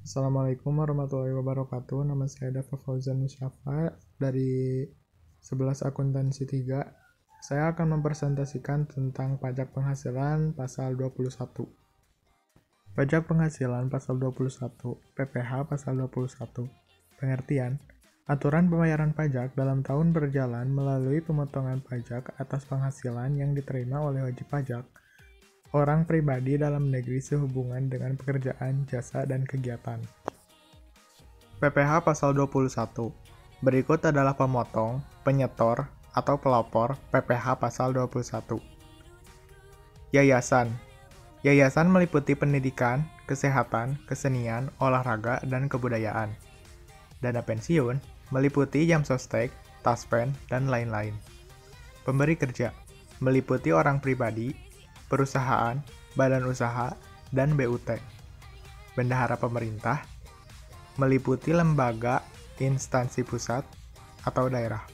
Assalamualaikum warahmatullahi wabarakatuh. Nama saya Dafa Fauzan Musyafa dari 11 Akuntansi 3. Saya akan mempresentasikan tentang pajak penghasilan pasal 21. Pajak penghasilan pasal 21, PPh pasal 21. Pengertian: aturan pembayaran pajak dalam tahun berjalan melalui pemotongan pajak atas penghasilan yang diterima oleh wajib pajak orang pribadi dalam negeri sehubungan dengan pekerjaan, jasa, dan kegiatan. PPh pasal 21. Berikut adalah pemotong, penyetor, atau pelapor PPh pasal 21. Yayasan. Yayasan meliputi pendidikan, kesehatan, kesenian, olahraga, dan kebudayaan. Dana pensiun meliputi jam sostek, taspen, dan lain-lain. Pemberi kerja meliputi orang pribadi, perusahaan, badan usaha, dan BUT. Bendahara pemerintah meliputi lembaga, instansi pusat, atau daerah.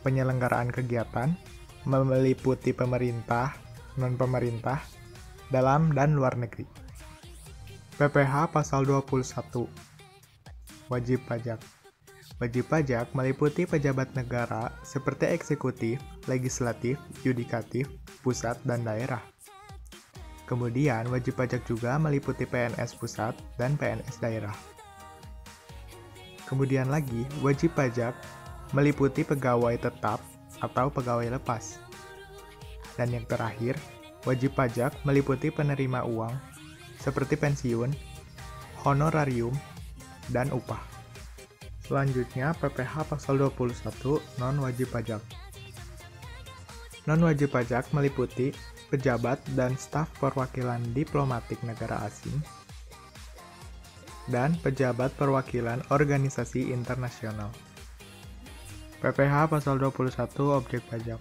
Penyelenggaraan kegiatan meliputi pemerintah, non-pemerintah, dalam dan luar negeri. PPh pasal 21. Wajib pajak. Wajib pajak meliputi pejabat negara seperti eksekutif, legislatif, yudikatif, pusat, dan daerah. Kemudian, wajib pajak juga meliputi PNS pusat dan PNS daerah. Kemudian lagi, wajib pajak meliputi pegawai tetap atau pegawai lepas. Dan yang terakhir, wajib pajak meliputi penerima uang seperti pensiun, honorarium, dan upah. Selanjutnya, PPh pasal 21, non-wajib pajak. Non-wajib pajak meliputi pejabat dan staf perwakilan diplomatik negara asing dan pejabat perwakilan organisasi internasional. PPh pasal 21, objek pajak.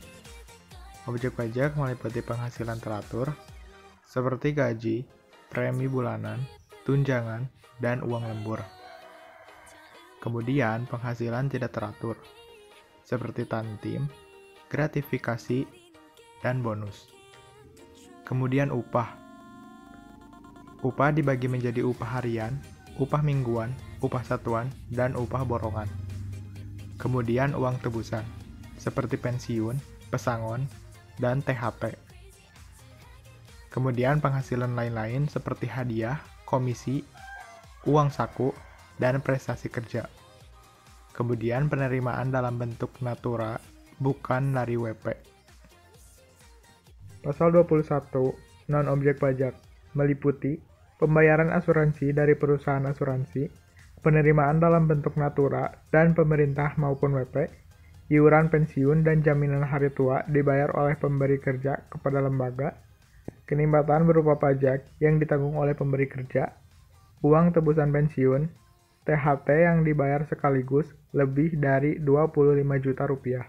Objek pajak meliputi penghasilan teratur seperti gaji, premi bulanan, tunjangan, dan uang lembur. Kemudian, penghasilan tidak teratur, seperti tantim, gratifikasi, dan bonus. Kemudian upah. Upah dibagi menjadi upah harian, upah mingguan, upah satuan, dan upah borongan. Kemudian uang tebusan, seperti pensiun, pesangon, dan THT. Kemudian penghasilan lain-lain seperti hadiah, komisi, uang saku, dan prestasi kerja. Kemudian penerimaan dalam bentuk natura, bukan dari WP. Pasal 21, non-objek pajak, meliputi pembayaran asuransi dari perusahaan asuransi, penerimaan dalam bentuk natura dan pemerintah maupun WP, iuran pensiun dan jaminan hari tua dibayar oleh pemberi kerja kepada lembaga, kenikmatan berupa pajak yang ditanggung oleh pemberi kerja, uang tebusan pensiun, THT yang dibayar sekaligus lebih dari 25 juta rupiah.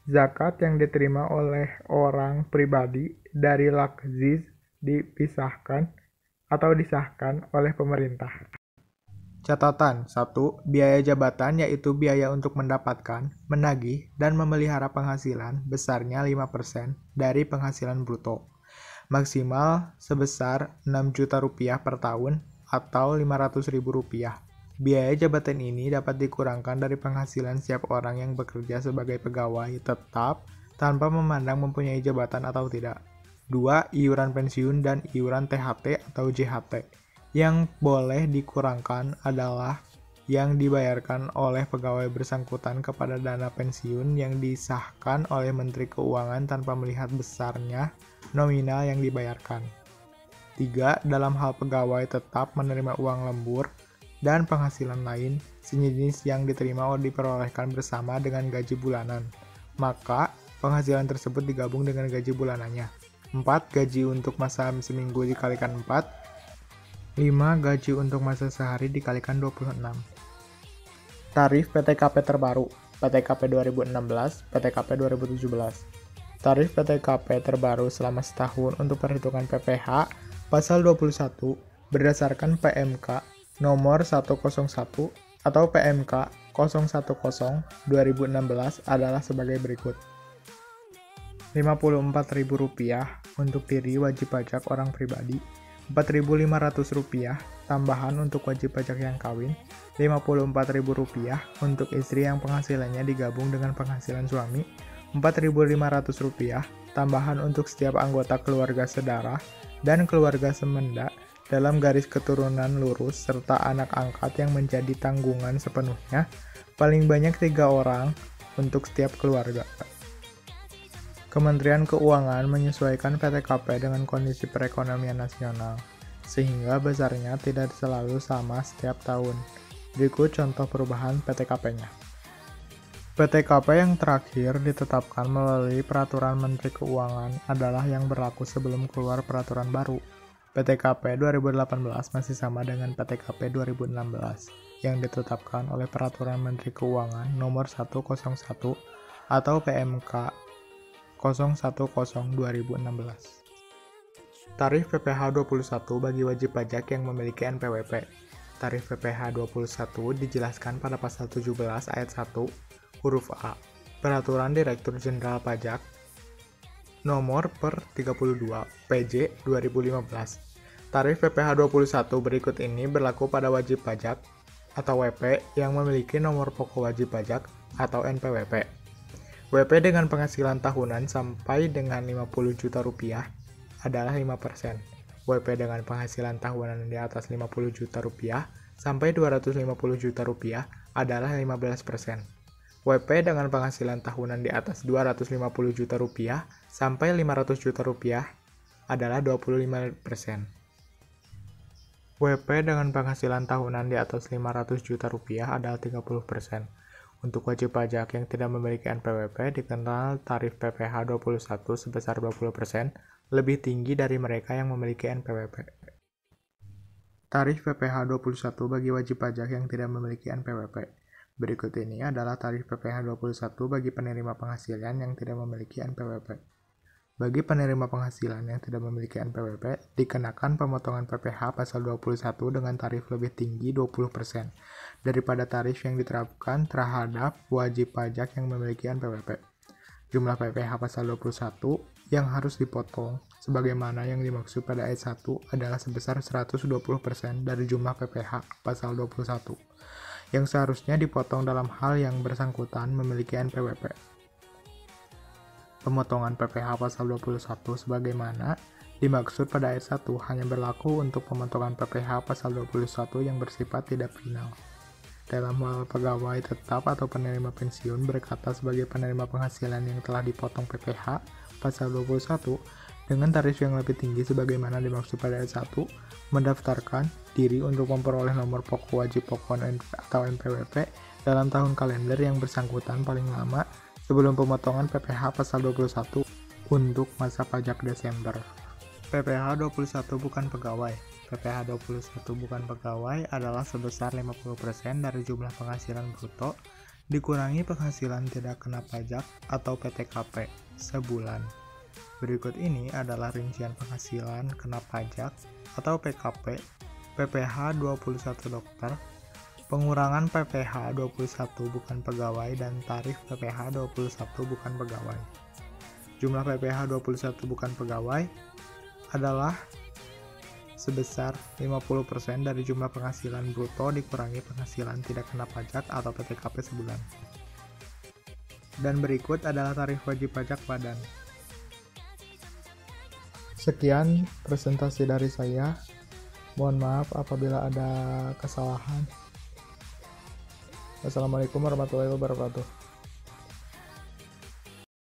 Zakat yang diterima oleh orang pribadi dari lakziz dipisahkan atau disahkan oleh pemerintah. Catatan 1. Biaya jabatan yaitu biaya untuk mendapatkan, menagih, dan memelihara penghasilan besarnya 5% dari penghasilan bruto. Maksimal sebesar 6 juta rupiah per tahun atau Rp500.000. Biaya jabatan ini dapat dikurangkan dari penghasilan setiap orang yang bekerja sebagai pegawai tetap tanpa memandang mempunyai jabatan atau tidak. 2. Iuran pensiun dan iuran THT atau JHT. Yang boleh dikurangkan adalah yang dibayarkan oleh pegawai bersangkutan kepada dana pensiun yang disahkan oleh Menteri Keuangan tanpa melihat besarnya nominal yang dibayarkan. 3. Dalam hal pegawai tetap menerima uang lembur dan penghasilan lain sejenis yang diterima atau diperolehkan bersama dengan gaji bulanan, maka penghasilan tersebut digabung dengan gaji bulanannya. 4. Gaji untuk masa seminggu dikalikan 4. 5. Gaji untuk masa sehari dikalikan 26. Tarif PTKP terbaru, PTKP 2016, PTKP 2017. Tarif PTKP terbaru selama setahun untuk perhitungan PPh Pasal 21 berdasarkan PMK nomor 101 atau PMK 010/2016 adalah sebagai berikut. Rp54.000 untuk diri wajib pajak orang pribadi, Rp4.500 tambahan untuk wajib pajak yang kawin, Rp54.000 untuk istri yang penghasilannya digabung dengan penghasilan suami, Rp4.500 tambahan untuk setiap anggota keluarga sedara dan keluarga semenda dalam garis keturunan lurus serta anak angkat yang menjadi tanggungan sepenuhnya, paling banyak 3 orang untuk setiap keluarga. Kementerian Keuangan menyesuaikan PTKP dengan kondisi perekonomian nasional, sehingga besarnya tidak selalu sama setiap tahun. Berikut contoh perubahan PTKP-nya. PTKP yang terakhir ditetapkan melalui Peraturan Menteri Keuangan adalah yang berlaku sebelum keluar peraturan baru. PTKP 2018 masih sama dengan PTKP 2016 yang ditetapkan oleh Peraturan Menteri Keuangan Nomor 101 atau PMK 010/2016. Tarif PPh 21 bagi wajib pajak yang memiliki NPWP. Tarif PPh 21 dijelaskan pada pasal 17 ayat 1 huruf A Peraturan Direktur Jenderal Pajak Nomor per 32 PJ 2015. Tarif PPh 21 berikut ini berlaku pada wajib pajak atau WP yang memiliki nomor pokok wajib pajak atau NPWP. WP dengan penghasilan tahunan sampai dengan Rp50 juta adalah 5%. WP dengan penghasilan tahunan di atas Rp50 juta sampai Rp250 juta adalah 15%. WP dengan penghasilan tahunan di atas Rp250 juta sampai Rp500 juta adalah 25%. WP dengan penghasilan tahunan di atas Rp500 juta adalah 30%. Untuk wajib pajak yang tidak memiliki NPWP dikenal tarif PPh 21 sebesar 20% lebih tinggi dari mereka yang memiliki NPWP. Tarif PPh 21 bagi wajib pajak yang tidak memiliki NPWP. Berikut ini adalah tarif PPh 21 bagi penerima penghasilan yang tidak memiliki NPWP. Bagi penerima penghasilan yang tidak memiliki NPWP, dikenakan pemotongan PPh pasal 21 dengan tarif lebih tinggi 20% daripada tarif yang diterapkan terhadap wajib pajak yang memiliki NPWP. Jumlah PPh pasal 21 yang harus dipotong sebagaimana yang dimaksud pada ayat 1 adalah sebesar 120% dari jumlah PPh pasal 21 yang seharusnya dipotong dalam hal yang bersangkutan memiliki NPWP. Pemotongan PPh pasal 21 sebagaimana dimaksud pada ayat 1 hanya berlaku untuk pemotongan PPh pasal 21 yang bersifat tidak final. Dalam hal pegawai tetap atau penerima pensiun berkata sebagai penerima penghasilan yang telah dipotong PPh pasal 21 dengan tarif yang lebih tinggi sebagaimana dimaksud pada ayat 1, mendaftarkan diri untuk memperoleh nomor pokok wajib pokok atau NPWP dalam tahun kalender yang bersangkutan paling lama sebelum pemotongan PPh pasal 21 untuk masa pajak Desember. PPh 21 bukan pegawai. PPh 21 bukan pegawai adalah sebesar 50% dari jumlah penghasilan bruto dikurangi penghasilan tidak kena pajak atau PTKP sebulan. Berikut ini adalah rincian penghasilan kena pajak atau PKP PPh 21 dokter, pengurangan PPh 21 bukan pegawai dan tarif PPh 21 bukan pegawai. Jumlah PPh 21 bukan pegawai adalah sebesar 50% dari jumlah penghasilan bruto dikurangi penghasilan tidak kena pajak atau PTKP sebulan. Dan berikut adalah tarif wajib pajak badan. Sekian presentasi dari saya. Mohon maaf apabila ada kesalahan. Wassalamualaikum warahmatullahi wabarakatuh.